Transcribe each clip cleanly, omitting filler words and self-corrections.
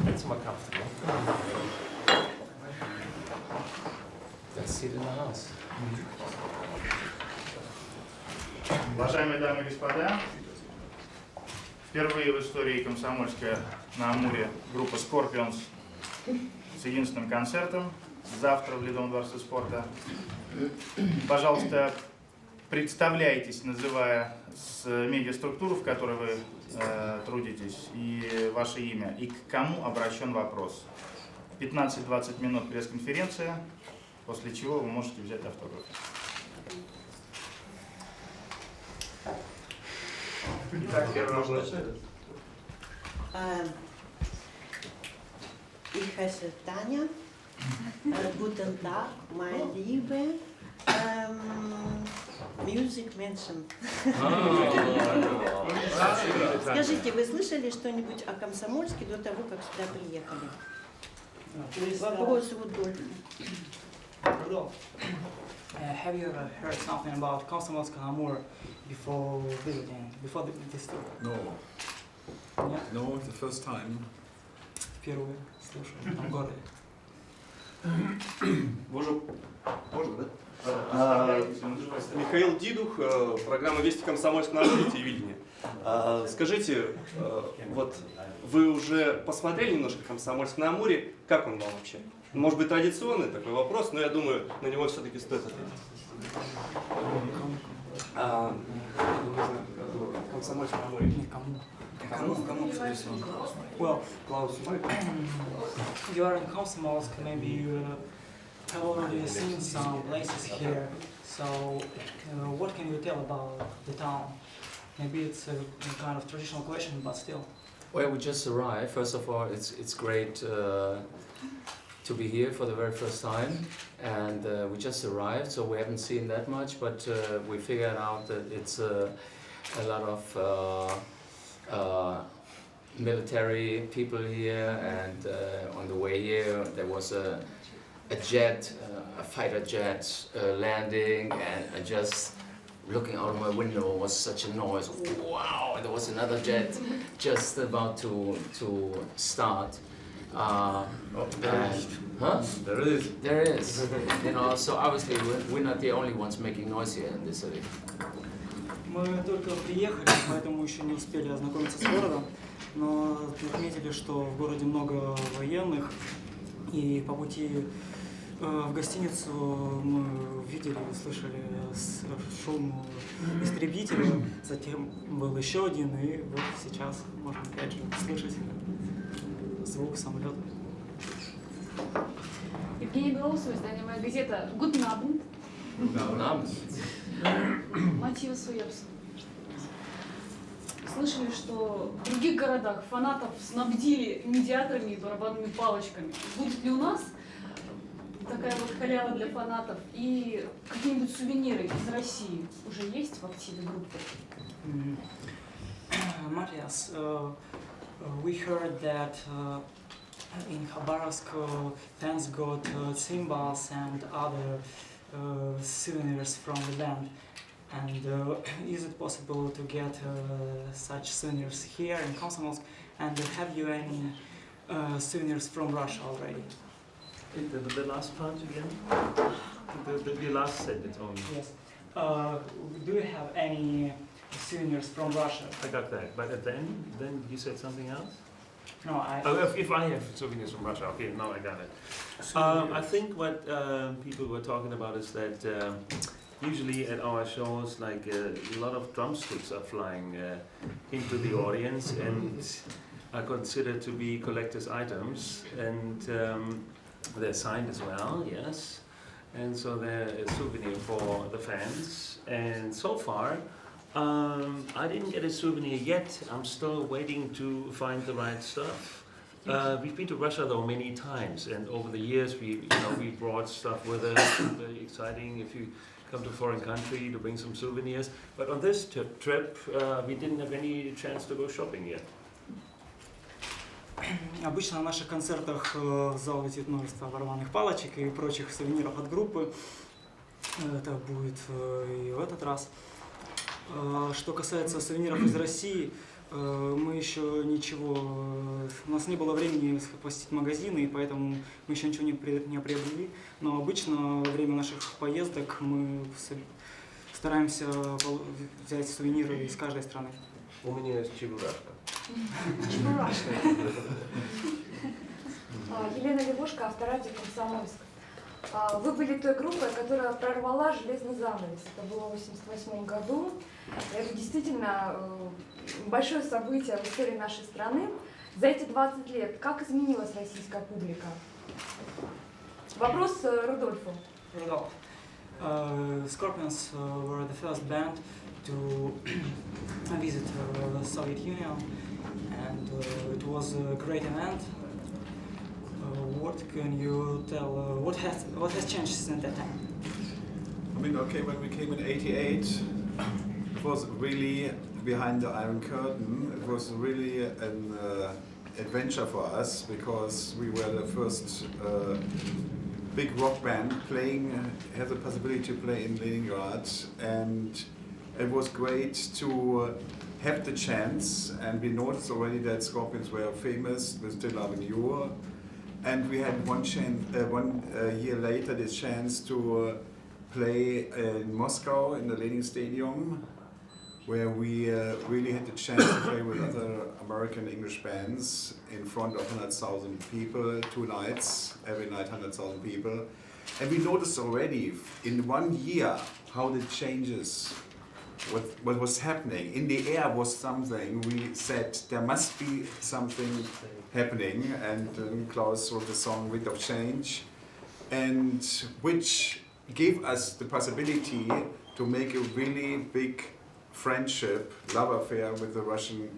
It's more comfortable. Let's sit in the house. Уважаемые дамы и господа, впервые в истории Комсомольска-на-Амуре группа Scorpions с единственным концертом завтра в Ледовом дворце спорта. Пожалуйста, представляйтесь, называя медиаструктуру, в которой вы трудитесь, и ваше имя, и к кому обращен вопрос. 15-20 минут пресс-конференция, после чего вы можете взять автограф. Итак, первый вопрос. Ich heiße Tanja. Guten Tag, meine liebe Music-Menschen. Скажите, вы слышали что-нибудь о Комсомольске до того, как сюда приехали? Вопрос Рудольфа. Have you ever heard something about Комсомольске-на-Амуре before visiting, before this tour? No. Нет? No, the first time. Впервые слушаю в этом городе. Михаил Дидух, программа «Вести Комсомольск-на-Амуре», телевидение. Скажите, вот вы уже посмотрели немножко «Комсомольск-на-Амуре», как он вам вообще? Может быть, традиционный такой вопрос, но я думаю, на него все-таки стоит ответить. «Комсомольск-на-Амуре». Well, you are in Komsomolsk, maybe you have already seen some places here, so what can you tell about the town? Maybe it's a kind of traditional question, but still. Well, we just arrived. First of all, it's great to be here for the very first time, and we just arrived, so we haven't seen that much, but we figured out that it's a lot of military people here, and on the way here there was a jet, a fighter jet landing, and just looking out of my window was such a noise. Wow! And there was another jet just about to start. There is. You know, so obviously we're not the only ones making noise here in this city. Мы только приехали, поэтому еще не успели ознакомиться с городом, но отметили, что в городе много военных, и по пути в гостиницу мы видели и услышали шум истребителя, затем был еще один, и вот сейчас можно опять же слышать звук самолета. Евгений Белоусов, издание «Моя газета». Guten Abend. Guten Abend. Мотивы Суерс. Слышали, что в других городах фанатов снабдили медиаторами и барабанными палочками. Будет ли у нас такая вот халява для фанатов? И какие-нибудь сувениры из России уже есть в активе группы? Matthias, we heard that in Khabarovsk fans got cymbals and other souvenirs from the band. And is it possible to get such souvenirs here in Komsomolsk? And have you any souvenirs from Russia already? The last part again? The last sentence only. Yes. Do you have any souvenirs from Russia? I got that. But then you said something else? No, I... If I have souvenirs from Russia, okay, now I got it. I think what people were talking about is that usually at our shows, like a lot of drumsticks are flying into the audience and are considered to be collector's items, and they're signed as well, yes. And so they're a souvenir for the fans. And so far, I didn't get a souvenir yet. I'm still waiting to find the right stuff. We've been to Russia though many times, and over the years we brought stuff with us. Very exciting if you come to a foreign country to bring some souvenirs. But on this trip, we didn't have any chance to go shopping yet. Обычно на наших концертах в зал летит множество барабанных палочек и прочих сувениров от группы. Это будет и в этот раз. Что касается сувениров из России, Мы еще ничего, у нас не было времени посетить магазины, и поэтому мы еще ничего не приобрели. Но обычно во время наших поездок мы стараемся взять сувениры из каждой страны. У меня есть чебурашка. Чебурашка. Елена Левушка, авторадио «Комсомольск». Вы были той группой, которая прорвала железный занавес. Это было в 1988 году. Это действительно большое событие в истории нашей страны. За эти 20 лет как изменилась российская публика? Вопрос Рудольфу. Rudolf. Scorpions were the first band to visit the Soviet Union, and it was a great event. What can you tell? What has changed since that time? I mean, okay, when we came in '88, it was really behind the Iron Curtain. It was really an adventure for us because we were the first big rock band had the possibility to play in Leningrad, and it was great to have the chance. And we noticed already that Scorpions were famous with Still Loving You. And we had one year later the chance to play in Moscow in the Lenin Stadium, where we really had the chance to play with other American English bands in front of 100,000 people, 2 nights, every night 100,000 people. And we noticed already in 1 year how the changes, what was happening. In the air was something, we said there must be something happening, and Klaus wrote the song Wind of Change, and which gave us the possibility to make a really big friendship, love affair with the Russian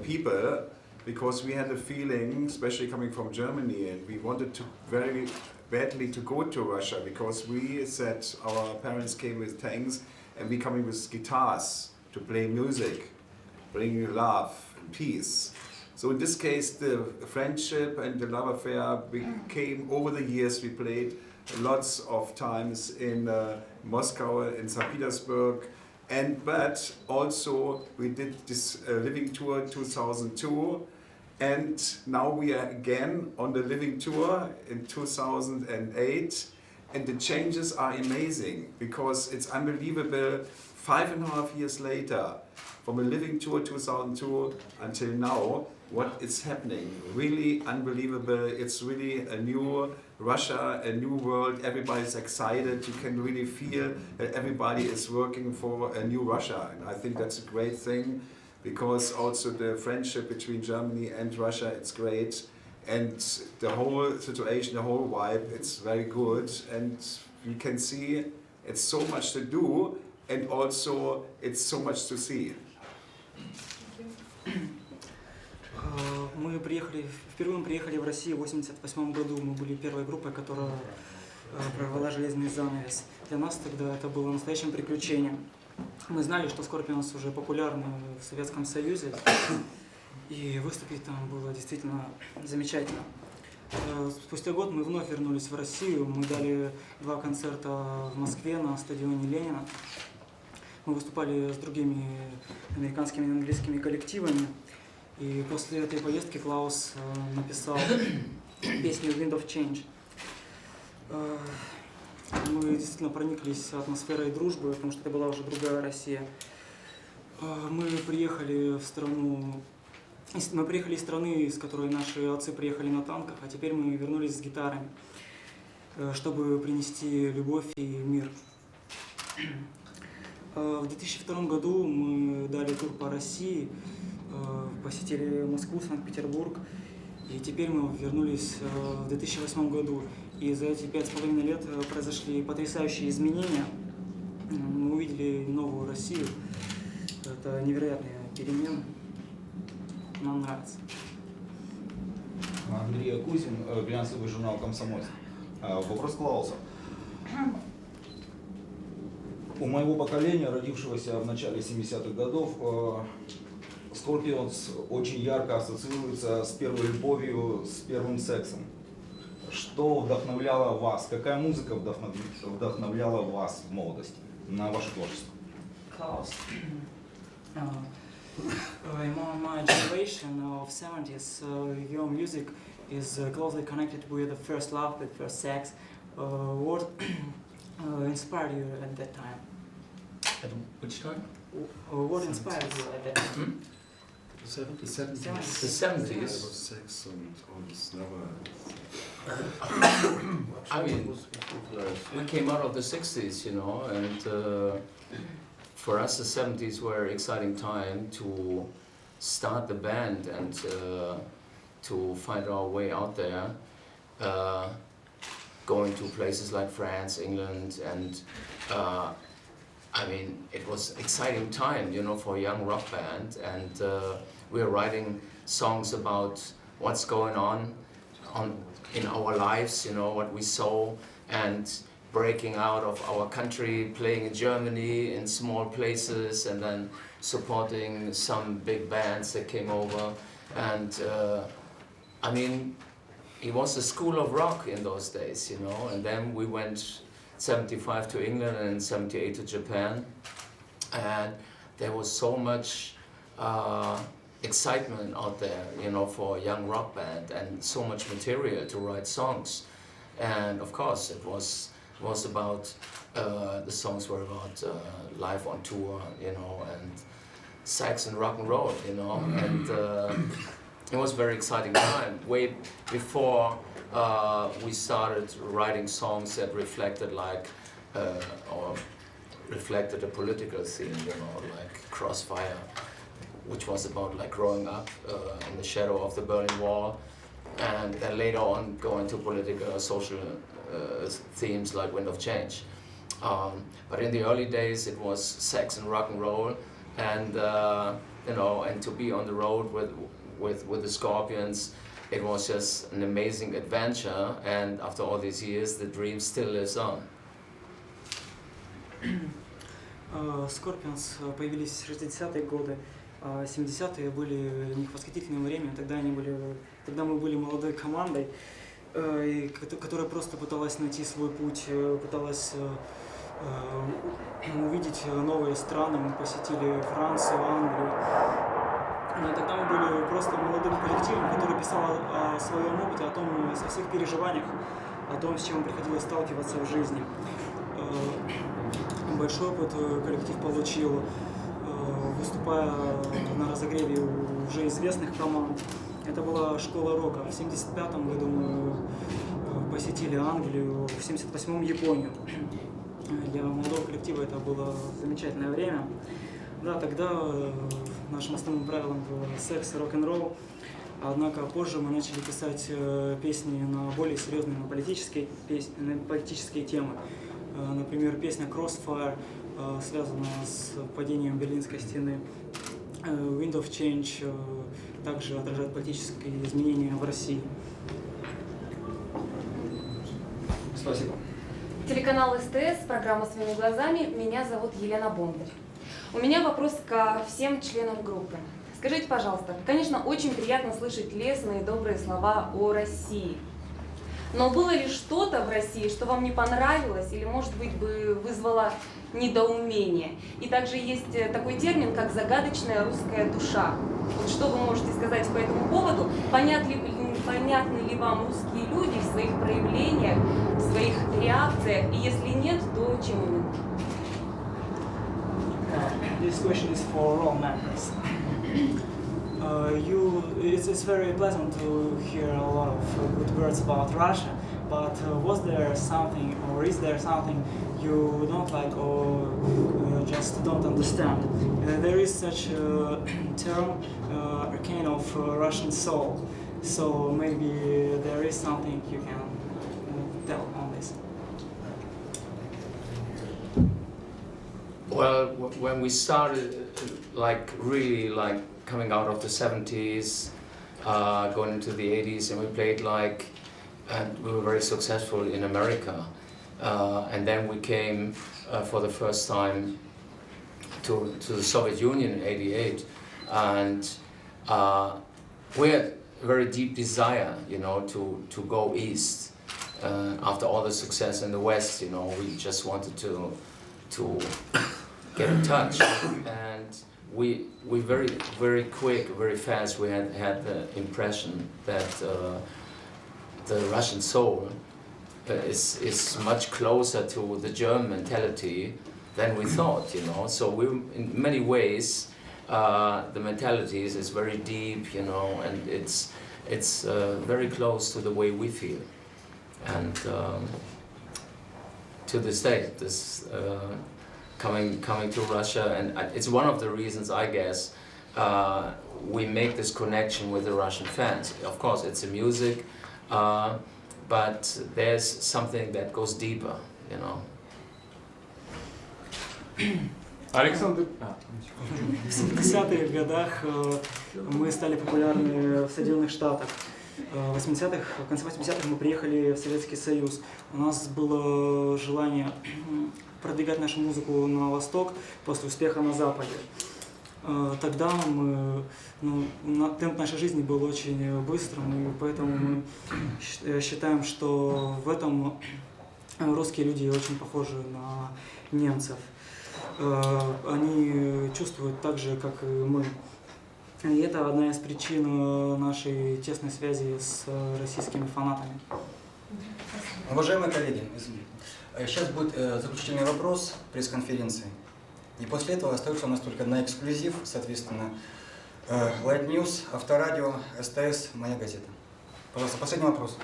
people, because we had a feeling, especially coming from Germany, and we wanted to very badly to go to Russia, because we said our parents came with tanks and we coming with guitars to play music, bringing love and peace. So in this case, the friendship and the love affair became over the years. We played lots of times in Moscow, in St. Petersburg, but also we did this living tour 2002, and now we are again on the living tour in 2008, and the changes are amazing because it's unbelievable. 5.5 years later, from a living tour 2002 until now, what is happening. Really unbelievable. It's really a new Russia, a new world. Everybody's excited. You can really feel that everybody is working for a new Russia. And I think that's a great thing, because also the friendship between Germany and Russia, it's great. And the whole situation, the whole vibe, it's very good. And we can see it's so much to do, and also it's so much to see. Мы впервые приехали в Россию в 1988 году. Мы были первой группой, которая прорвала железный занавес. Для нас тогда это было настоящим приключением. Мы знали, что Scorpions уже популярны в Советском Союзе, и выступить там было действительно замечательно. Спустя год мы вновь вернулись в Россию. Мы дали 2 концерта в Москве на стадионе Ленина. Мы выступали с другими американскими и английскими коллективами. И после этой поездки Клаус написал песню «Wind of Change». Мы действительно прониклись атмосферой дружбы, потому что это была уже другая Россия. Мы приехали из страны, из которой наши отцы приехали на танках, а теперь мы вернулись с гитарами, чтобы принести любовь и мир. В 2002 году мы дали тур по России, посетили Москву, Санкт-Петербург, и теперь мы вернулись в 2008 году. И за эти 5,5 лет произошли потрясающие изменения. Мы увидели новую Россию. Это невероятные перемены. Нам нравится. Андрей Кузин, глянцевый журнал «Комсомольск». Вопрос Клауса. У моего поколения, родившегося в начале 70-х годов, Scorpions очень ярко ассоциируется с первой любовью, с первым сексом. Что вдохновляло вас? Какая музыка вдохновляла вас в молодости на ваше творчество? Klaus, in my generation of 70s, your music is closely connected with the first love, with first sex. What inspired you at that time? At which time? What inspired you at that time? The 70s. The 70s. There was sex and all this never. I mean, we came out of the 60s, you know, and for us the 70s were an exciting time to start the band and to find our way out there, going to places like France, England, and I mean, it was an exciting time, you know, for a young rock band, and we were writing songs about what's going on in our lives, you know, what we saw, and breaking out of our country, playing in Germany in small places, and then supporting some big bands that came over. And I mean, it was a school of rock in those days, you know, and then we went 75 to England and 78 to Japan, and there was so much excitement out there, you know, for a young rock band, and so much material to write songs. And of course it was about the songs were about life on tour, you know, and sex and rock and roll, you know, and it was a very exciting time, way before we started writing songs that reflected like or reflected a political theme, you know, like Crossfire, which was about like growing up in the shadow of the Berlin Wall, and then later on going to political, social themes like Wind of Change. But in the early days it was sex and rock and roll, and you know, and to be on the road with the Scorpions, it was just an amazing adventure, and after all these years the dream still lives on. Scorpions появились в 60-е годы, а 70-е были для них восхитительным временем. Тогда мы были молодой командой, которая просто пыталась найти свой путь, пыталась увидеть новые страны. Мы посетили Францию, Англию. Но тогда мы были просто молодым коллективом, который писал о своем опыте, о своих переживаниях, о том, с чем приходилось сталкиваться в жизни. Большой опыт коллектив получил, выступая на разогреве у уже известных команд. Это была школа рока. В 1975 году мы посетили Англию, в 1978 Японию. Для молодого коллектива это было замечательное время. Да, тогда нашим основным правилом был секс и рок-н-ролл. Однако позже мы начали писать песни на более серьезные, на политические темы. Например, песня Crossfire, связанная с падением Берлинской стены. Wind of Change также отражает политические изменения в России. Спасибо. Телеканал СТС, программа «Своими глазами». Меня зовут Елена Бондарь. У меня вопрос ко всем членам группы. Скажите, пожалуйста, конечно, очень приятно слышать лестные и добрые слова о России. Но было ли что-то в России, что вам не понравилось или, может быть, бы вызвало недоумение? И также есть такой термин, как загадочная русская душа. Вот что вы можете сказать по этому поводу? Понятны ли вам русские люди в своих проявлениях, в своих реакциях? И если нет, то чем именно? This question is for all members. It's very pleasant to hear a lot of good words about Russia, but was there something, or is there something you don't like or just don't understand? There is such a term, arcane of Russian soul, so maybe there is something you can tell on this. Well, when we started, really coming out of the 70s, going into the 80s, and we played and we were very successful in America. And then we came for the first time to the Soviet Union in '88, and we had a very deep desire, you know, to go east. After all the success in the West, you know, we just wanted to get in touch, and we very quick, very fast, we had the impression that the Russian soul is much closer to the German mentality than we thought, you know. So we, in many ways, the mentality is very deep, you know, and it's very close to the way we feel. And to this day, this coming to Russia, and it's one of the reasons, I guess, we make this connection with the Russian fans. Of course, it's the music, but there's something that goes deeper, you know. Александр. В 70-х годах мы стали популярны в Соединенных Штатах. В 80-х, в конце 80-х мы приехали в Советский Союз. У нас было желание продвигать нашу музыку на восток после успеха на Западе. Тогда темп нашей жизни был очень быстрым, и поэтому мы считаем, что в этом русские люди очень похожи на немцев. Они чувствуют так же, как и мы. И это одна из причин нашей тесной связи с российскими фанатами. Уважаемые коллеги, сейчас будет заключительный вопрос пресс-конференции. И после этого остается у нас только на эксклюзив, соответственно, Light News, Авторадио, СТС, Моя газета. Пожалуйста, последний вопрос.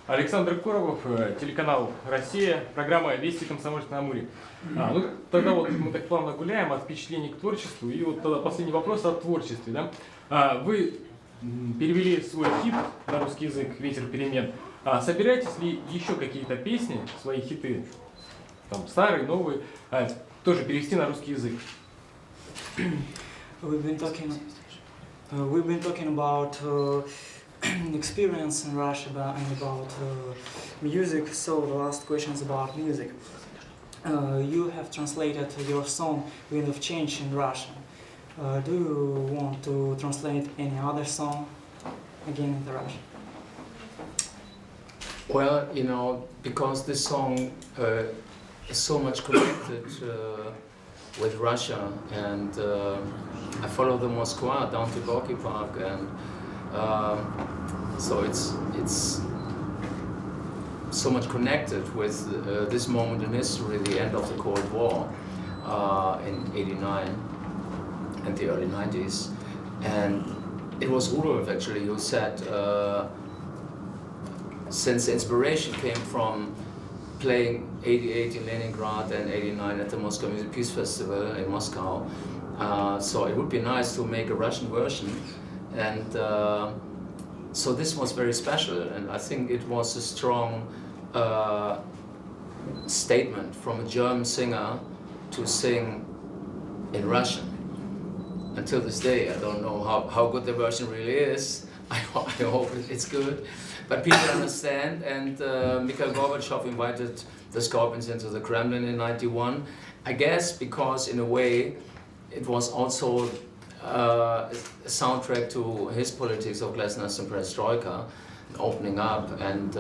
Александр Коробов, телеканал «Россия», программа «Вести Комсомольске-на-Амуре». Ну, тогда вот мы так плавно гуляем от впечатлений к творчеству, и вот тогда последний вопрос о творчестве, да? Вы перевели свой хит на русский язык «Ветер перемен». Собираетесь ли еще какие-то песни, свои хиты, там, старые, новые, тоже перевести на русский язык? We've been talking about experience in Russia and about music. So the last question is about music. You have translated your song "Wind of Change" in Russian. Do you want to translate any other song again into Russian? Well, you know, because this song is so much connected with Russia, and I follow the Moscow down to Gorky Park, and so it's so much connected with this moment in history, the end of the Cold War in '89 and the early '90s, and it was Rudolf actually who said, since the inspiration came from playing '88 in Leningrad and '89 at the Moscow Music Peace Festival in Moscow, so it would be nice to make a Russian version, and so this was very special, and I think it was a strong statement from a German singer to sing in Russian. Until this day, I don't know how good the version really is. I hope it's good. But people understand, and Mikhail Gorbachev invited the Scorpions into the Kremlin in '91. I guess because in a way it was also a soundtrack to his politics of glasnost and perestroika, opening up, and